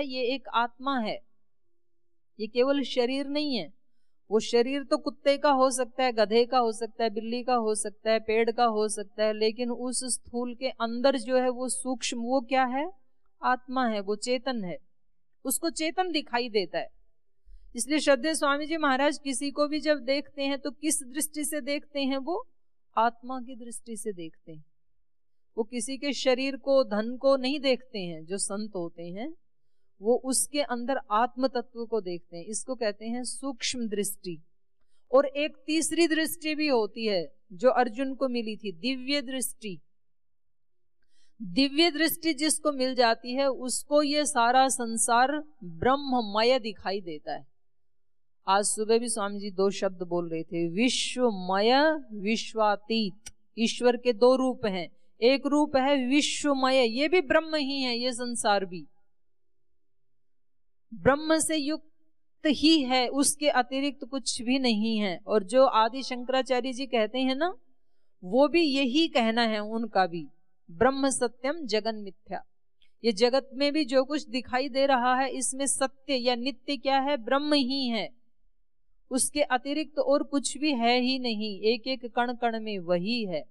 है ये एक आत्मा है, ये केवल शरीर नहीं है। वो शरीर तो कुत्ते का हो सकता है, गधे का हो सकता है, बिल्ली का हो सकता है, पेड़ का हो सकता है, लेकिन उस स्थूल के अंदर जो है वो सूक्ष्म, वो क्या है? आत्मा है, वो चेतन है, उसको चेतन दिखाई देता है। इसलिए श्रद्धेय स्वामी जी महाराज किसी को भी जब देखते हैं तो किस दृष्टि से देखते हैं? वो आत्मा की दृष्टि से देखते हैं। वो किसी के शरीर को, धन को नहीं देखते हैं। जो संत होते हैं वो उसके अंदर आत्म तत्व को देखते हैं। इसको कहते हैं सूक्ष्म दृष्टि। और एक तीसरी दृष्टि भी होती है जो अर्जुन को मिली थी, दिव्य दृष्टि। दिव्य दृष्टि जिसको मिल जाती है उसको ये सारा संसार ब्रह्ममय दिखाई देता है। आज सुबह भी स्वामी जी 2 शब्द बोल रहे थे, विश्वमय, विश्वातीत। ईश्वर के 2 रूप हैं, एक रूप है विश्वमय, ये भी ब्रह्म ही है, ये संसार भी ब्रह्म से युक्त ही है, उसके अतिरिक्त कुछ भी नहीं है। और जो आदि शंकराचार्य जी कहते हैं ना, वो भी यही कहना है उनका भी, ब्रह्म सत्यम जगन मिथ्या। ये जगत में भी जो कुछ दिखाई दे रहा है इसमें सत्य या नित्य क्या है? ब्रह्म ही है, उसके अतिरिक्त और कुछ भी है ही नहीं। एक एक कण कण में वही है।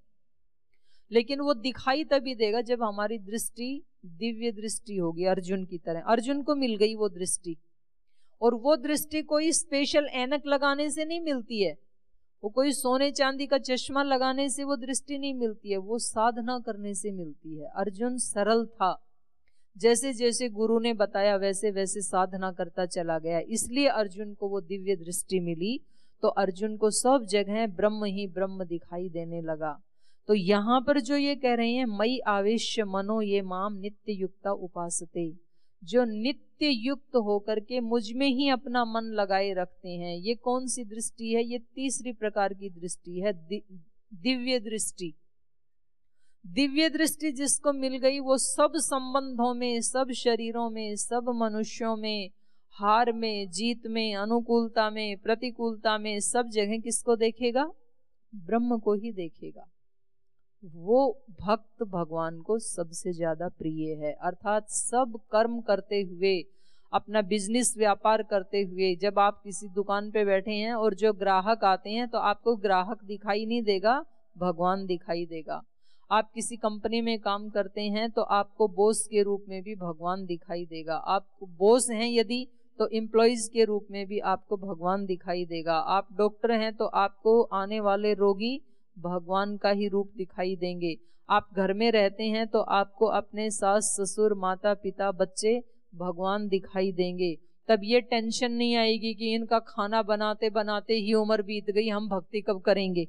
लेकिन वो दिखाई तभी देगा जब हमारी दृष्टि दिव्य दृष्टि होगी, अर्जुन की तरह। अर्जुन को मिल गई वो दृष्टि, और वो दृष्टि कोई स्पेशल ऐनक लगाने से नहीं मिलती है, वो कोई सोने चांदी का चश्मा लगाने से वो दृष्टि नहीं मिलती है, वो साधना करने से मिलती है। अर्जुन सरल था, जैसे जैसे गुरु ने बताया वैसे वैसे साधना करता चला गया, इसलिए अर्जुन को वो दिव्य दृष्टि मिली। तो अर्जुन को सब जगह ब्रह्म ही ब्रह्म दिखाई देने लगा। तो यहाँ पर जो ये कह रहे हैं, मई आवेश्य मनो ये माम नित्य युक्ता उपासते, जो नित्य युक्त होकर के मुझ में ही अपना मन लगाए रखते हैं, ये कौन सी दृष्टि है? ये तीसरी प्रकार की दृष्टि है, दिव्य दृष्टि। दिव्य दृष्टि जिसको मिल गई वो सब संबंधों में, सब शरीरों में, सब मनुष्यों में, हार में, जीत में, अनुकूलता में, प्रतिकूलता में, सब जगह किसको देखेगा? ब्रह्म को ही देखेगा। वो भक्त भगवान को सबसे ज्यादा प्रिय है। अर्थात सब कर्म करते हुए, अपना बिजनेस व्यापार करते हुए, जब आप किसी दुकान पे बैठे हैं और जो ग्राहक आते हैं तो आपको ग्राहक दिखाई नहीं देगा, भगवान दिखाई देगा। आप किसी कंपनी में काम करते हैं तो आपको बॉस के रूप में भी भगवान दिखाई देगा। आप बॉस हैं यदि तो एम्प्लॉइज के रूप में भी आपको भगवान दिखाई देगा। आप डॉक्टर हैं तो आपको आने वाले रोगी भगवान का ही रूप दिखाई देंगे। आप घर में रहते हैं तो आपको अपने सास ससुर माता पिता बच्चे भगवान दिखाई देंगे। तब ये टेंशन नहीं आएगी कि इनका खाना बनाते बनाते ही उम्र बीत गई, हम भक्ति कब करेंगे।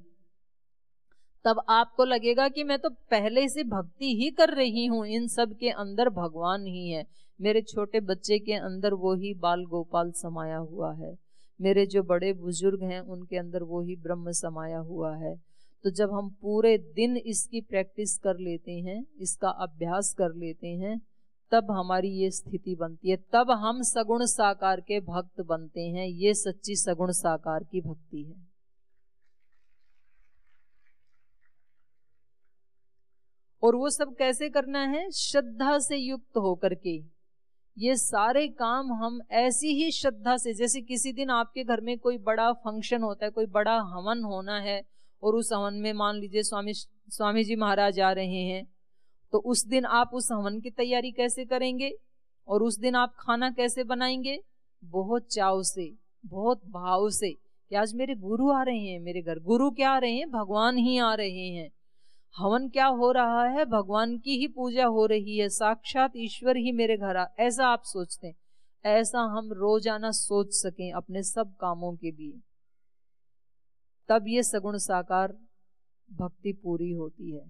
तब आपको लगेगा कि मैं तो पहले से भक्ति ही कर रही हूँ, इन सब के अंदर भगवान ही है। मेरे छोटे बच्चे के अंदर वो ही बाल गोपाल समाया हुआ है, मेरे जो बड़े बुजुर्ग हैं उनके अंदर वो ही ब्रह्म समाया हुआ है। तो जब हम पूरे दिन इसकी प्रैक्टिस कर लेते हैं, इसका अभ्यास कर लेते हैं, तब हमारी ये स्थिति बनती है, तब हम सगुण साकार के भक्त बनते हैं। ये सच्ची सगुण साकार की भक्ति है। और वो सब कैसे करना है? श्रद्धा से युक्त होकर के। ये सारे काम हम ऐसी ही श्रद्धा से, जैसे किसी दिन आपके घर में कोई बड़ा फंक्शन होता है, कोई बड़ा हवन होना है, और उस हवन में मान लीजिए स्वामी जी महाराज आ रहे हैं, तो उस दिन आप उस हवन की तैयारी कैसे करेंगे और उस दिन आप खाना कैसे बनाएंगे? बहुत चाव से, बहुत भाव से कि आज मेरे गुरु आ रहे हैं मेरे घर। गुरु क्या आ रहे हैं? भगवान ही आ रहे हैं। हवन क्या हो रहा है? भगवान की ही पूजा हो रही है, साक्षात ईश्वर ही मेरे घर आ। ऐसा आप सोचते हैं, ऐसा हम रोजाना सोच सकें अपने सब कामों के लिए, तब ये सगुण साकार भक्ति पूरी होती है।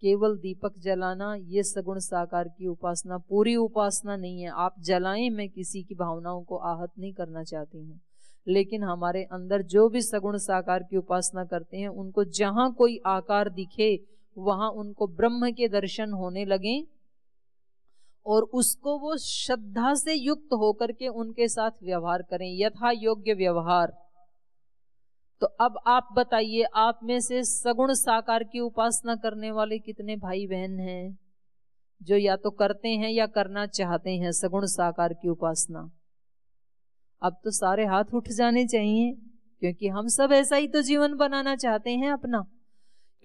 केवल दीपक जलाना ये सगुण साकार की उपासना, पूरी उपासना नहीं है। आप जलाएं, मैं किसी की भावनाओं को आहत नहीं करना चाहती हूँ, लेकिन हमारे अंदर जो भी सगुण साकार की उपासना करते हैं, उनको जहां कोई आकार दिखे वहां उनको ब्रह्म के दर्शन होने लगे, और उसको वो श्रद्धा से युक्त होकर के उनके साथ व्यवहार करें, यथा योग्य व्यवहार। तो अब आप बताइए, आप में से सगुण साकार की उपासना करने वाले कितने भाई बहन हैं? जो या तो करते हैं या करना चाहते हैं सगुण साकार की उपासना। अब तो सारे हाथ उठ जाने चाहिए, क्योंकि हम सब ऐसा ही तो जीवन बनाना चाहते हैं अपना।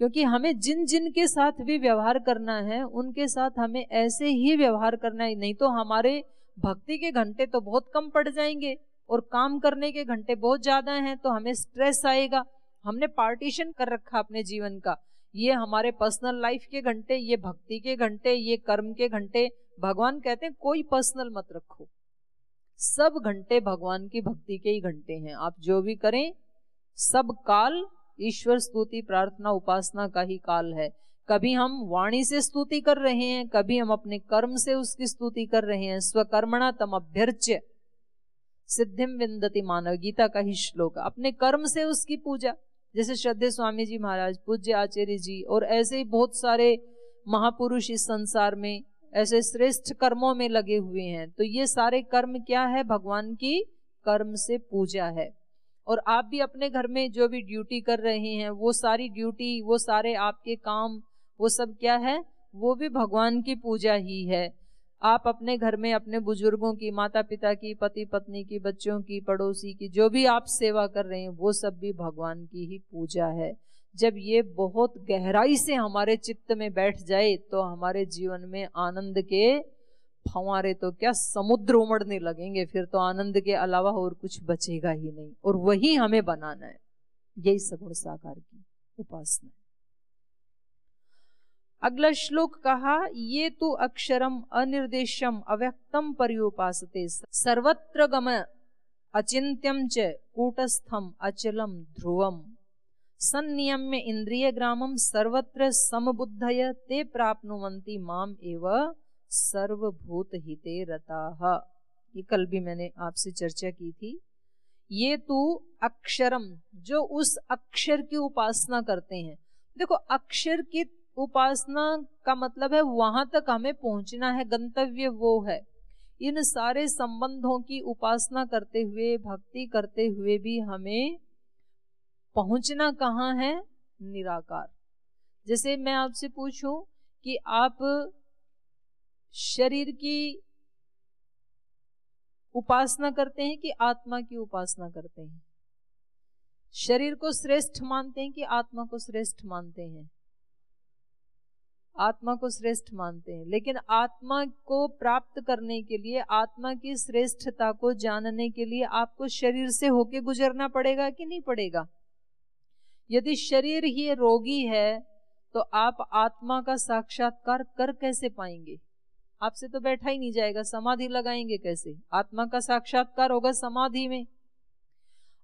क्योंकि हमें जिन जिन के साथ भी व्यवहार करना है उनके साथ हमें ऐसे ही व्यवहार करना है, नहीं तो हमारे भक्ति के घंटे तो बहुत कम पड़ जाएंगे और काम करने के घंटे बहुत ज्यादा हैं, तो हमें स्ट्रेस आएगा। हमने पार्टीशन कर रखा अपने जीवन का, ये हमारे पर्सनल लाइफ के घंटे, ये भक्ति के घंटे, ये कर्म के घंटे। भगवान कहते हैं कोई पर्सनल मत रखो, सब घंटे भगवान की भक्ति के ही घंटे हैं। आप जो भी करें सब काल ईश्वर स्तुति प्रार्थना उपासना का ही काल है। कभी हम वाणी से स्तुति कर रहे हैं, कभी हम अपने कर्म से उसकी स्तुति कर रहे हैं। स्वकर्मणा तम अभ्यर्च्य सिद्धिम विंदति मानव, गीता का ही श्लोक। अपने कर्म से उसकी पूजा, जैसे श्रद्धेय स्वामी जी महाराज, पूज्य आचार्य जी और ऐसे ही बहुत सारे महापुरुष इस संसार में ऐसे श्रेष्ठ कर्मों में लगे हुए हैं। तो ये सारे कर्म क्या है? भगवान की कर्म से पूजा है। और आप भी अपने घर में जो भी ड्यूटी कर रहे हैं, वो सारी ड्यूटी, वो सारे आपके काम, वो सब क्या है? वो भी भगवान की पूजा ही है। आप अपने घर में अपने बुजुर्गों की, माता पिता की, पति पत्नी की, बच्चों की, पड़ोसी की, जो भी आप सेवा कर रहे हैं, वो सब भी भगवान की ही पूजा है। जब ये बहुत गहराई से हमारे चित्त में बैठ जाए तो हमारे जीवन में आनंद के फव्वारे तो क्या समुद्र उमड़ने लगेंगे। फिर तो आनंद के अलावा और कुछ बचेगा ही नहीं, और वही हमें बनाना है। यही सगुण साकार की उपासना है। अगला श्लोक कहा, ये तो अक्षरम अनिर्देशम अव्यक्तम पर्युपासते सर्वत्र गम अचिंत्यम च कूटस्थम अचलम ध्रुवम संनियम्य इंद्रिय ग्रामम सर्वत्र समबुद्धय ते प्राप्नुवन्ति माम एव सर्वभूत हिते रताः। ये कल भी मैंने आपसे चर्चा की थी। ये तो अक्षरम, जो उस अक्षर की उपासना करते हैं। देखो, अक्षर की उपासना का मतलब है वहां तक हमें पहुंचना है, गंतव्य वो है। इन सारे संबंधों की उपासना करते हुए, भक्ति करते हुए भी हमें पहुंचना कहाँ है? निराकार। जैसे मैं आपसे पूछूं कि आप शरीर की उपासना करते हैं कि आत्मा की उपासना करते हैं? शरीर को श्रेष्ठ मानते हैं कि आत्मा को श्रेष्ठ मानते हैं? आत्मा को श्रेष्ठ मानते हैं। लेकिन आत्मा को प्राप्त करने के लिए, आत्मा की श्रेष्ठता को जानने के लिए आपको शरीर से होके गुजरना पड़ेगा कि नहीं पड़ेगा? यदि शरीर ही रोगी है तो आप आत्मा का साक्षात्कार कर कैसे पाएंगे? आपसे तो बैठा ही नहीं जाएगा, समाधि लगाएंगे कैसे? आत्मा का साक्षात्कार होगा समाधि में।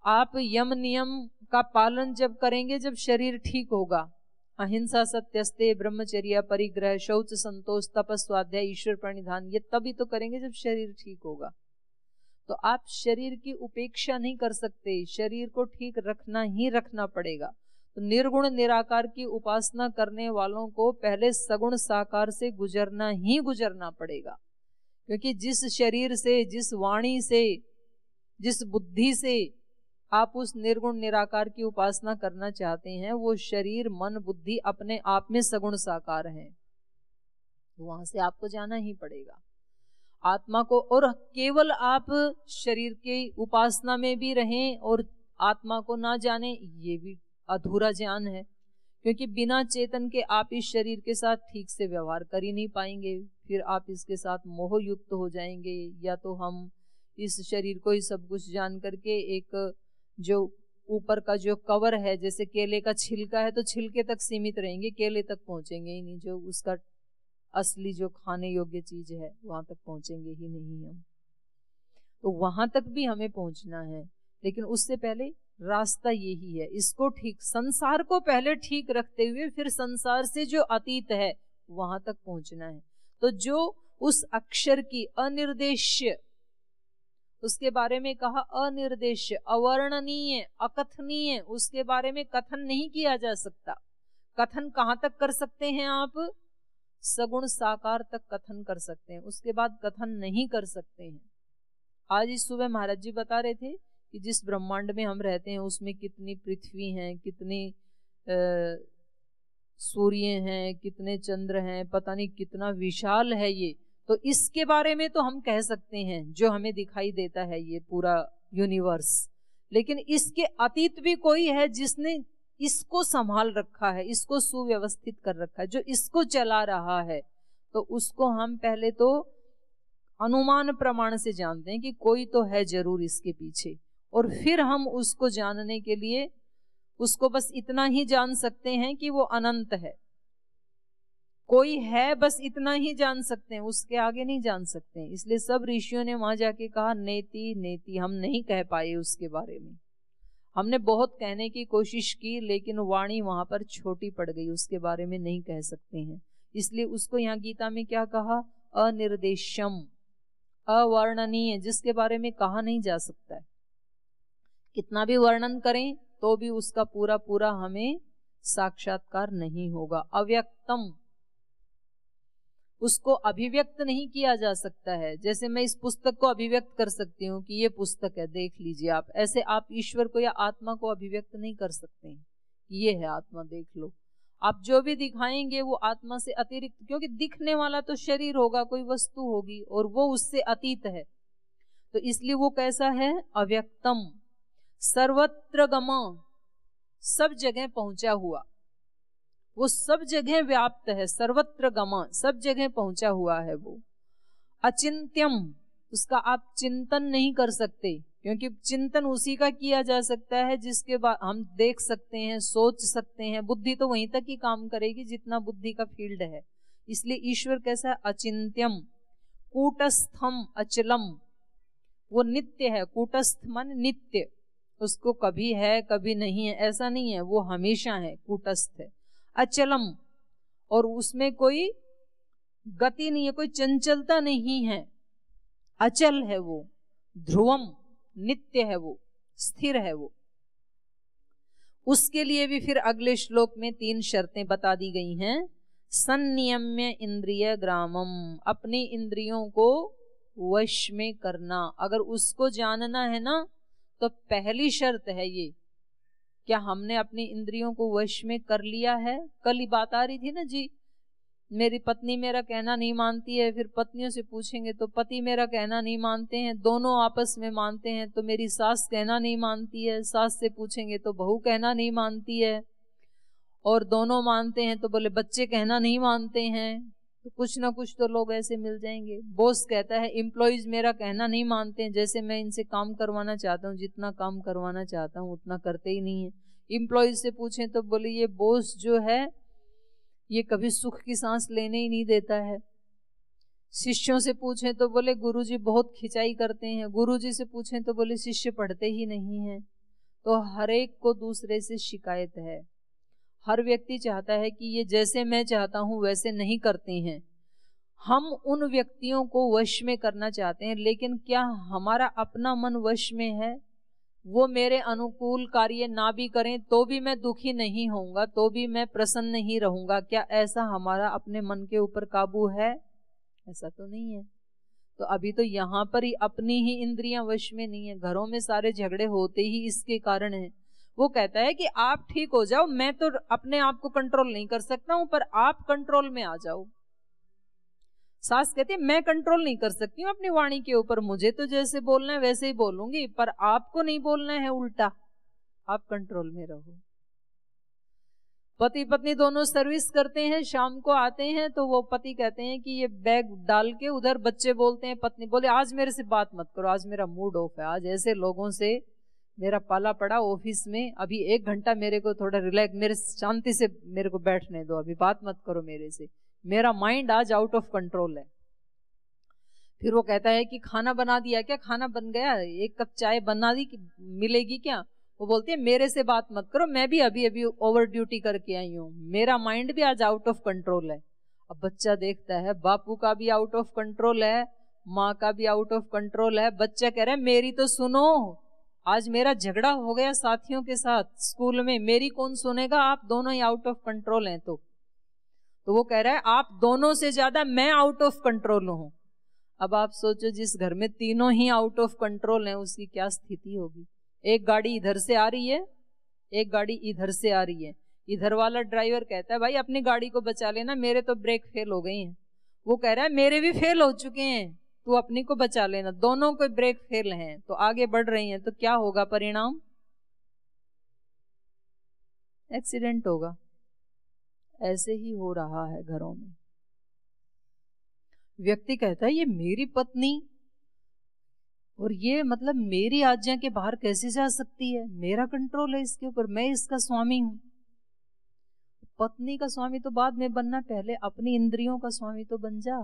आप यम नियम का पालन जब करेंगे, जब शरीर ठीक होगा, अहिंसा, सत्यस्ते, ब्रह्मचर्य, परिग्रह, शौच, संतोष, तपस, स्वाध्याय, ईश्वर प्रणिधान, ये तभी तो करेंगे जब शरीर ठीक होगा। तो आप शरीर की उपेक्षा नहीं कर सकते, शरीर को ठीक रखना ही रखना पड़ेगा। तो निर्गुण निराकार की उपासना करने वालों को पहले सगुण साकार से गुजरना ही गुजरना पड़ेगा। क्योंकि जिस शरीर से, जिस वाणी से, जिस बुद्धि से आप उस निर्गुण निराकार की उपासना करना चाहते हैं, वो शरीर, मन, बुद्धि अपने आप में सगुण साकार है। तो वहां से आपको जाना ही पड़ेगा आत्मा को। और केवल आप शरीर की उपासना में भी रहें और आत्मा को ना जाने, ये भी अधूरा ज्ञान है। क्योंकि बिना चेतन के आप इस शरीर के साथ ठीक से व्यवहार कर ही नहीं पाएंगे। फिर आप इसके साथ मोह युक्त हो जाएंगे, या तो हम इस शरीर को ही सब कुछ जान करके एक जो ऊपर का जो कवर है, जैसे केले का छिलका है, तो छिलके तक सीमित रहेंगे, केले तक पहुंचेंगे ही नहीं। जो उसका असली जो खाने योग्य चीज है वहां तक पहुंचेंगे ही नहीं हम। तो वहां तक भी हमें पहुंचना है, लेकिन उससे पहले रास्ता यही है। इसको ठीक, संसार को पहले ठीक रखते हुए फिर संसार से जो अतीत है वहां तक पहुंचना है। तो जो उस अक्षर की अनिर्देश्य, उसके बारे में कहा अनिर्देश्य, अवर्णनीय, अकथनीय, उसके बारे में कथन नहीं किया जा सकता। कथन कहाँ तक कर सकते हैं आप? सगुण साकार तक कथन कर सकते हैं, उसके बाद कथन नहीं कर सकते हैं। आज इस सुबह महाराज जी बता रहे थे कि जिस ब्रह्मांड में हम रहते हैं उसमें कितनी पृथ्वी हैं, कितनी सूर्य हैं, कितने चंद्र हैं, पता नहीं कितना विशाल है ये। तो इसके बारे में तो हम कह सकते हैं जो हमें दिखाई देता है ये पूरा यूनिवर्स, लेकिन इसके अतीत भी कोई है जिसने इसको संभाल रखा है, इसको सुव्यवस्थित कर रखा है, जो इसको चला रहा है। तो उसको हम पहले तो अनुमान प्रमाण से जानते हैं कि कोई तो है जरूर इसके पीछे, और फिर हम उसको जानने के लिए उसको बस इतना ही जान सकते हैं कि वो अनंत है। कोई है बस इतना ही जान सकते हैं, उसके आगे नहीं जान सकते हैं। इसलिए सब ऋषियों ने वहां जाके कहा नेति नेति, हम नहीं कह पाए उसके बारे में। हमने बहुत कहने की कोशिश की लेकिन वाणी वहां पर छोटी पड़ गई, उसके बारे में नहीं कह सकते हैं। इसलिए उसको यहाँ गीता में क्या कहा, अनिर्देशम, अवर्णनीय, जिसके बारे में कहा नहीं जा सकता है। कितना भी वर्णन करें तो भी उसका पूरा पूरा हमें साक्षात्कार नहीं होगा। अव्यक्तम, उसको अभिव्यक्त नहीं किया जा सकता है। जैसे मैं इस पुस्तक को अभिव्यक्त कर सकती हूँ कि ये पुस्तक है, देख लीजिए आप, ऐसे आप ईश्वर को या आत्मा को अभिव्यक्त नहीं कर सकते हैं, ये है आत्मा, देख लो। आप जो भी दिखाएंगे वो आत्मा से अतिरिक्त, क्योंकि दिखने वाला तो शरीर होगा, कोई वस्तु होगी, और वो उससे अतीत है। तो इसलिए वो कैसा है, अव्यक्तम, सर्वत्र गमा, सब जगह पहुंचा हुआ, वो सब जगह व्याप्त है, सर्वत्र गमा, सब जगह पहुंचा हुआ है वो। अचिंत्यम, उसका आप चिंतन नहीं कर सकते, क्योंकि चिंतन उसी का किया जा सकता है जिसके बाद हम देख सकते हैं, सोच सकते हैं। बुद्धि तो वहीं तक ही काम करेगी जितना बुद्धि का फील्ड है। इसलिए ईश्वर कैसा है, अचिंत्यम, कूटस्थम अचलम, वो नित्य है। कूटस्थ मन नित्य, उसको कभी है कभी नहीं है ऐसा नहीं है, वो हमेशा है, कूटस्थ है। अचलम, और उसमें कोई गति नहीं है, कोई चंचलता नहीं है, अचल है वो। ध्रुवम, नित्य है वो, स्थिर है वो। उसके लिए भी फिर अगले श्लोक में 3 शर्तें बता दी गई हैं। संनियम्य इंद्रिय ग्रामम, अपनी इंद्रियों को वश में करना। अगर उसको जानना है ना तो पहली शर्त है ये, क्या हमने अपनी इंद्रियों को वश में कर लिया है। कल ही बात आ रही थी ना जी, मेरी पत्नी मेरा कहना नहीं मानती है, फिर पत्नियों से पूछेंगे तो पति मेरा कहना नहीं मानते हैं, दोनों आपस में मानते हैं तो मेरी सास कहना नहीं मानती है, सास से पूछेंगे तो बहू कहना नहीं मानती है, और दोनों मानते हैं तो बोले बच्चे कहना नहीं मानते हैं। तो कुछ ना कुछ तो लोग ऐसे मिल जाएंगे। बॉस कहता है एम्प्लॉइज मेरा कहना नहीं मानते हैं, जैसे मैं इनसे काम करवाना चाहता हूँ, जितना काम करवाना चाहता हूँ उतना करते ही नहीं है। एम्प्लॉइज से पूछें तो बोले ये बॉस जो है ये कभी सुख की सांस लेने ही नहीं देता है। शिष्यों से पूछें तो बोले गुरुजी बहुत खिंचाई करते हैं, गुरुजी से पूछें तो बोले शिष्य पढ़ते ही नहीं है। तो हर एक को दूसरे से शिकायत है। हर व्यक्ति चाहता है कि ये जैसे मैं चाहता हूं वैसे नहीं करते हैं। हम उन व्यक्तियों को वश में करना चाहते हैं, लेकिन क्या हमारा अपना मन वश में है। वो मेरे अनुकूल कार्य ना भी करें तो भी मैं दुखी नहीं होऊंगा, तो भी मैं प्रसन्न ही रहूंगा। क्या ऐसा हमारा अपने मन के ऊपर काबू है? ऐसा तो नहीं है। तो अभी तो यहाँ पर ही अपनी ही इंद्रियां वश में नहीं है। घरों में सारे झगड़े होते ही इसके कारण है। वो कहता है कि आप ठीक हो जाओ, मैं तो अपने आप को कंट्रोल नहीं कर सकता हूं, पर आप कंट्रोल में आ जाओ। सास कहती है मैं कंट्रोल नहीं कर सकती हूँ अपनी वाणी के ऊपर, मुझे तो जैसे बोलना है वैसे ही बोलूंगी, पर आपको नहीं बोलना है उल्टा, आप कंट्रोल में रहो। पति पत्नी दोनों सर्विस करते हैं, शाम को आते हैं तो वो पति कहते हैं कि ये बैग डाल के उधर बच्चे बोलते हैं, पत्नी बोले आज मेरे से बात मत करो, आज मेरा मूड ऑफ है, आज ऐसे लोगों से मेरा पाला पड़ा ऑफिस में, अभी 1 घंटा मेरे को थोड़ा रिलैक्स, मेरे शांति से मेरे को बैठने दो, अभी बात मत करो मेरे से, मेरा माइंड आज आउट ऑफ कंट्रोल है। फिर वो कहता है कि खाना बना दिया क्या? खाना बन गया, 1 कप चाय बना दी, मिलेगी क्या? वो बोलती है मेरे से बात मत करो, मैं भी अभी अभी ओवर ड्यूटी करके आई हूँ, मेरा माइंड भी आज आउट ऑफ कंट्रोल है। अब बच्चा देखता है बापू का भी आउट ऑफ कंट्रोल है, माँ का भी आउट ऑफ कंट्रोल है। बच्चा कह रहा है मेरी तो सुनो, आज मेरा झगड़ा हो गया साथियों के साथ स्कूल में, मेरी कौन सुनेगा, आप दोनों ही आउट ऑफ कंट्रोल हैं। तो वो कह रहा है आप दोनों से ज्यादा मैं आउट ऑफ कंट्रोल हूं। अब आप सोचो जिस घर में तीनों ही आउट ऑफ कंट्रोल हैं उसकी क्या स्थिति होगी। एक गाड़ी इधर से आ रही है, एक गाड़ी इधर से आ रही है, इधर वाला ड्राइवर कहता है भाई अपनी गाड़ी को बचा लेना, मेरे तो ब्रेक फेल हो गई हैं। वो कह रहा है मेरे भी फेल हो चुके हैं, तू अपनी को बचा लेना। दोनों को ब्रेक फेल हैं तो आगे बढ़ रही हैं, तो क्या होगा परिणाम? एक्सीडेंट होगा। ऐसे ही हो रहा है घरों में। व्यक्ति कहता है ये मेरी पत्नी, और ये मतलब मेरी आज्ञा के बाहर कैसे जा सकती है, मेरा कंट्रोल है इसके ऊपर, मैं इसका स्वामी हूं। पत्नी का स्वामी तो बाद में बनना, पहले अपनी इंद्रियों का स्वामी तो बन जा।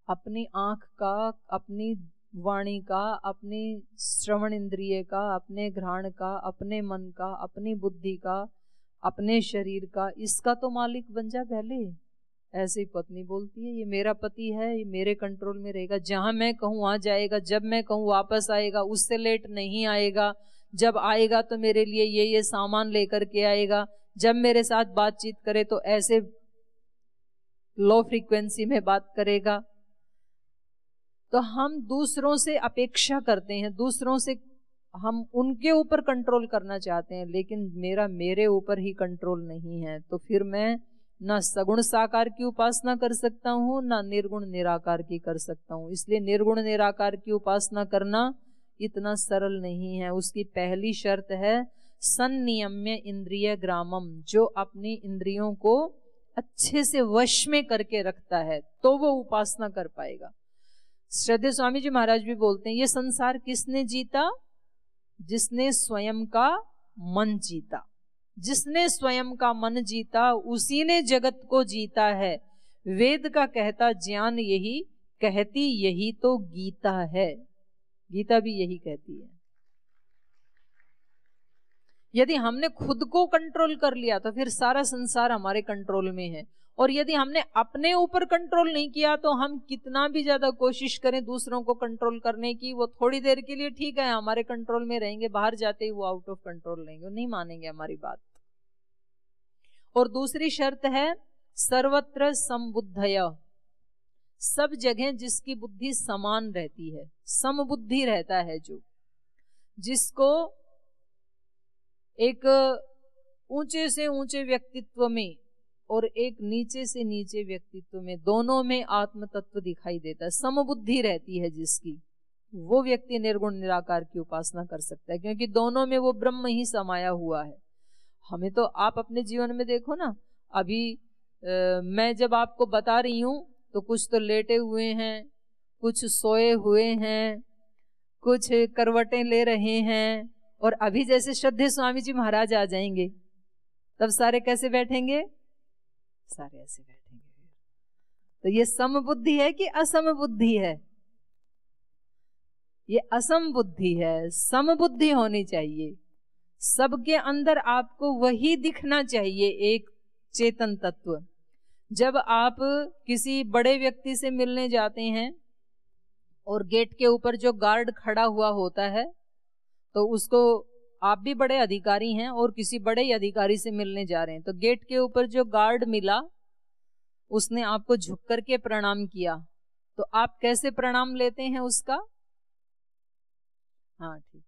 अपनी आंख का, अपनी वाणी का, अपनी श्रवण इंद्रिय का, अपने घ्राण का, अपने मन का, अपनी बुद्धि का, अपने शरीर का, इसका तो मालिक बन जा पहले। ऐसे ही पत्नी बोलती है ये मेरा पति है, ये मेरे कंट्रोल में रहेगा, जहां मैं कहूँ वहां जाएगा, जब मैं कहूँ वापस आएगा, उससे लेट नहीं आएगा, जब आएगा तो मेरे लिए ये सामान लेकर के आएगा, जब मेरे साथ बातचीत करे तो ऐसे लो फ्रीक्वेंसी में बात करेगा। तो हम दूसरों से अपेक्षा करते हैं, दूसरों से हम उनके ऊपर कंट्रोल करना चाहते हैं, लेकिन मेरे ऊपर ही कंट्रोल नहीं है। तो फिर मैं ना सगुण साकार की उपासना कर सकता हूँ, ना निर्गुण निराकार की कर सकता हूँ। इसलिए निर्गुण निराकार की उपासना करना इतना सरल नहीं है। उसकी पहली शर्त है संनियम्य इंद्रिय ग्रामम, जो अपनी इंद्रियों को अच्छे से वश में करके रखता है तो वो उपासना कर पाएगा। श्रद्धेय स्वामी जी महाराज भी बोलते हैं ये संसार किसने जीता? जिसने स्वयं का मन जीता। जिसने स्वयं का मन जीता उसी ने जगत को जीता है। वेद का कहता ज्ञान यही, कहती यही तो गीता है। गीता भी यही कहती है। यदि हमने खुद को कंट्रोल कर लिया तो फिर सारा संसार हमारे कंट्रोल में है, और यदि हमने अपने ऊपर कंट्रोल नहीं किया तो हम कितना भी ज्यादा कोशिश करें दूसरों को कंट्रोल करने की, वो थोड़ी देर के लिए ठीक है हमारे कंट्रोल में रहेंगे, बाहर जाते ही वो आउट ऑफ कंट्रोल रहेंगे, वो नहीं मानेंगे हमारी बात। और दूसरी शर्त है सर्वत्र समबुद्धय, सब जगह जिसकी बुद्धि समान रहती है, समबुद्धि रहता है, जो जिसको एक ऊंचे से ऊंचे व्यक्तित्व में और एक नीचे से नीचे व्यक्तित्व में, दोनों में आत्म तत्व दिखाई देता है, समबुद्धि रहती है जिसकी, वो व्यक्ति निर्गुण निराकार की उपासना कर सकता है, क्योंकि दोनों में वो ब्रह्म ही समाया हुआ है। हमें तो आप अपने जीवन में देखो ना, अभी मैं जब आपको बता रही हूं तो कुछ तो लेटे हुए हैं, कुछ सोए हुए हैं, कुछ करवटें ले रहे हैं, और अभी जैसे श्रद्धेय स्वामी जी महाराज आ जाएंगे तब सारे कैसे बैठेंगे? सारे ऐसे बैठेंगे। तो ये समबुद्धि है कि असम बुद्धि है? ये असम बुद्धि है। समबुद्धि होनी चाहिए, सबके अंदर आपको वही दिखना चाहिए, एक चेतन तत्व। जब आप किसी बड़े व्यक्ति से मिलने जाते हैं और गेट के ऊपर जो गार्ड खड़ा हुआ होता है, तो उसको, आप भी बड़े अधिकारी हैं और किसी बड़े अधिकारी से मिलने जा रहे हैं, तो गेट के ऊपर जो गार्ड मिला उसने आपको झुक करके प्रणाम किया, तो आप कैसे प्रणाम लेते हैं उसका? हाँ ठीक,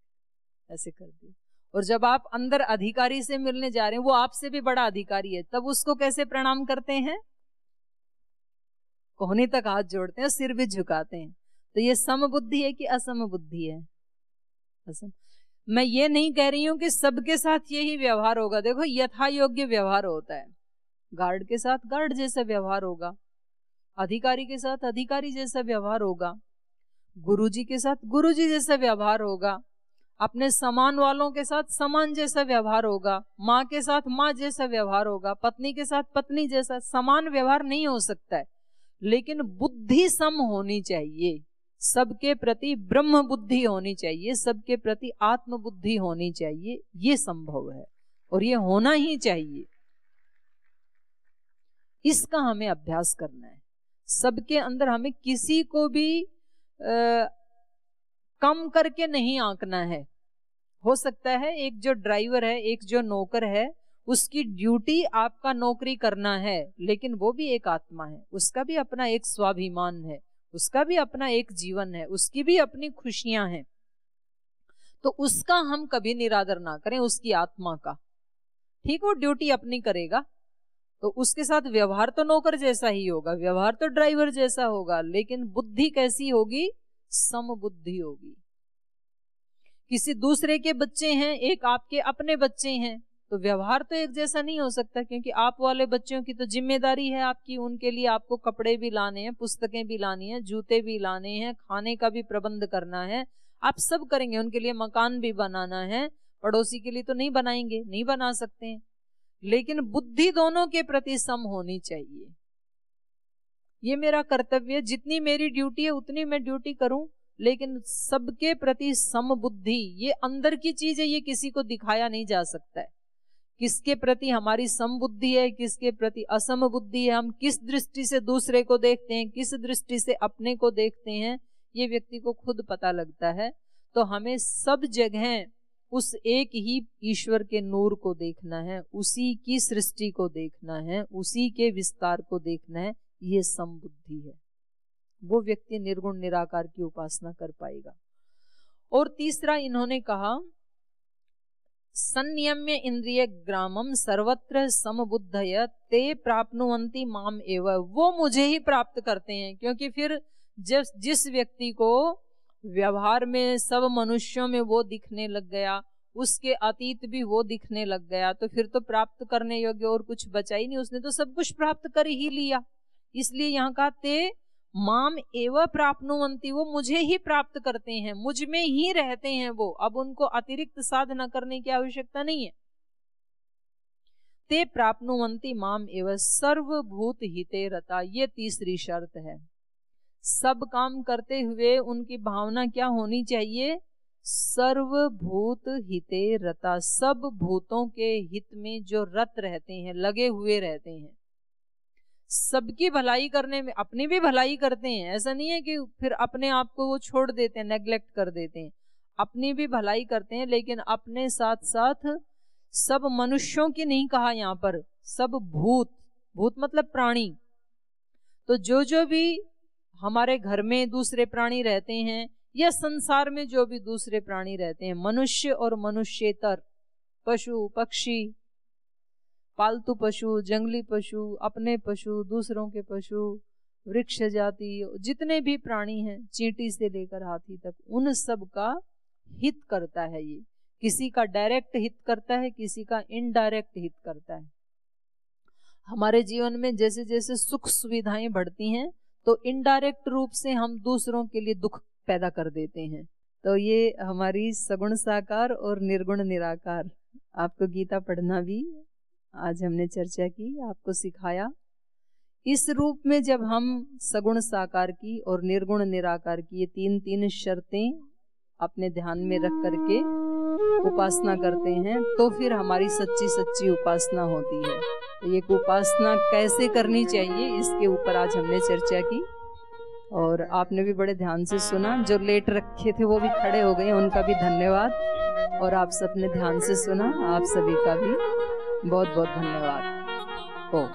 ऐसे कर दिया। और जब आप अंदर अधिकारी से मिलने जा रहे हैं, वो आपसे भी बड़ा अधिकारी है, तब उसको कैसे प्रणाम करते हैं? कोहनी तक हाथ जोड़ते हैं, सिर भी झुकाते हैं। तो ये समबुद्धि है कि असम बुद्धि है? असम। मैं ये नहीं कह रही हूं कि सबके साथ यही व्यवहार होगा। देखो यथा योग्य व्यवहार होता है, गार्ड के साथ गार्ड जैसा व्यवहार होगा, अधिकारी के साथ अधिकारी जैसा व्यवहार होगा, गुरुजी के साथ गुरुजी जैसा व्यवहार होगा, अपने समान वालों के साथ समान जैसा व्यवहार होगा, माँ के साथ माँ जैसा व्यवहार होगा, पत्नी के साथ पत्नी जैसा। समान व्यवहार नहीं हो सकता है, लेकिन बुद्धि सम होनी चाहिए, सबके प्रति ब्रह्म बुद्धि होनी चाहिए, सबके प्रति आत्म बुद्धि होनी चाहिए। ये संभव है और ये होना ही चाहिए। इसका हमें अभ्यास करना है। सबके अंदर हमें किसी को भी कम करके नहीं आंकना है। हो सकता है एक जो ड्राइवर है, एक जो नौकर है, उसकी ड्यूटी आपका नौकरी करना है, लेकिन वो भी एक आत्मा है, उसका भी अपना एक स्वाभिमान है, उसका भी अपना एक जीवन है, उसकी भी अपनी खुशियां हैं। तो उसका हम कभी निरादर ना करें, उसकी आत्मा का। ठीक, वो ड्यूटी अपनी करेगा, तो उसके साथ व्यवहार तो नौकर जैसा ही होगा, व्यवहार तो ड्राइवर जैसा होगा, लेकिन बुद्धि कैसी होगी? समबुद्धि होगी। किसी दूसरे के बच्चे हैं, एक आपके अपने बच्चे हैं, तो व्यवहार तो एक जैसा नहीं हो सकता, क्योंकि आप वाले बच्चों की तो जिम्मेदारी है आपकी, उनके लिए आपको कपड़े भी लाने हैं, पुस्तकें भी लानी है, जूते भी लाने हैं, खाने का भी प्रबंध करना है, आप सब करेंगे, उनके लिए मकान भी बनाना है। पड़ोसी के लिए तो नहीं बनाएंगे, नहीं बना सकते हैं, लेकिन बुद्धि दोनों के प्रति सम होनी चाहिए। ये मेरा कर्तव्य है, जितनी मेरी ड्यूटी है उतनी मैं ड्यूटी करूं, लेकिन सबके प्रति सम बुद्धि, ये अंदर की चीज है, ये किसी को दिखाया नहीं जा सकता है। किसके प्रति हमारी सम बुद्धि है, किसके प्रति असम बुद्धि है, हम किस दृष्टि से दूसरे को देखते हैं, किस दृष्टि से अपने को देखते हैं, ये व्यक्ति को खुद पता लगता है। तो हमें सब जगह उस एक ही ईश्वर के नूर को देखना है, उसी की सृष्टि को देखना है, उसी के विस्तार को देखना है, ये समबुद्धि है। वो व्यक्ति निर्गुण निराकार की उपासना कर पाएगा। और तीसरा इन्होंने कहा, संयम्य इंद्रिय ग्रामम सर्वत्र समबुद्धय ते प्राप्नुवन्ति माम एव, वो मुझे ही प्राप्त करते हैं। क्योंकि फिर जिस व्यक्ति को व्यवहार में सब मनुष्यों में वो दिखने लग गया, उसके अतीत भी वो दिखने लग गया, तो फिर तो प्राप्त करने योग्य और कुछ बचा ही नहीं, उसने तो सब कुछ प्राप्त कर ही लिया। इसलिए यहाँ का ते माम एव प्राप्नुवन्ति, वो मुझे ही प्राप्त करते हैं, मुझ में ही रहते हैं वो, अब उनको अतिरिक्त साधना करने की आवश्यकता नहीं है। ते प्राप्नुवन्ति माम एव सर्वभूत हिते रता, ये तीसरी शर्त है। सब काम करते हुए उनकी भावना क्या होनी चाहिए? सर्वभूत हिते रता, सब भूतों के हित में जो रत रहते हैं, लगे हुए रहते हैं, सबकी भलाई करने में, अपनी भी भलाई करते हैं। ऐसा नहीं है कि फिर अपने आप को वो छोड़ देते हैं, नेग्लेक्ट कर देते हैं, अपनी भी भलाई करते हैं, लेकिन अपने साथ साथ सब मनुष्यों की नहीं कहा यहाँ पर, सब भूत, भूत मतलब प्राणी, तो जो भी हमारे घर में दूसरे प्राणी रहते हैं या संसार में जो भी दूसरे प्राणी रहते हैं, मनुष्य और मनुष्येतर, पशु पक्षी, पालतू पशु, जंगली पशु, अपने पशु, दूसरों के पशु, वृक्ष जाति, जितने भी प्राणी हैं, चींटी से लेकर हाथी तक, उन सब का हित करता है ये। किसी का डायरेक्ट हित करता है, किसी का इनडायरेक्ट हित करता है। हमारे जीवन में जैसे जैसे सुख सुविधाएं बढ़ती हैं, तो इनडायरेक्ट रूप से हम दूसरों के लिए दुख पैदा कर देते हैं। तो ये हमारी सगुण साकार और निर्गुण निराकार, आपको गीता पढ़ना भी आज हमने चर्चा की, आपको सिखाया। इस रूप में जब हम सगुण साकार की और निर्गुण निराकार की ये तीन शर्तें अपने ध्यान में रख करके उपासना करते हैं, तो फिर हमारी सच्ची सच्ची उपासना होती है। तो ये उपासना कैसे करनी चाहिए, इसके ऊपर आज हमने चर्चा की, और आपने भी बड़े ध्यान से सुना। जो लेट रखे थे वो भी खड़े हो गए, उनका भी धन्यवाद, और आप सबने ध्यान से सुना, आप सभी का भी बहुत बहुत धन्यवाद। ओ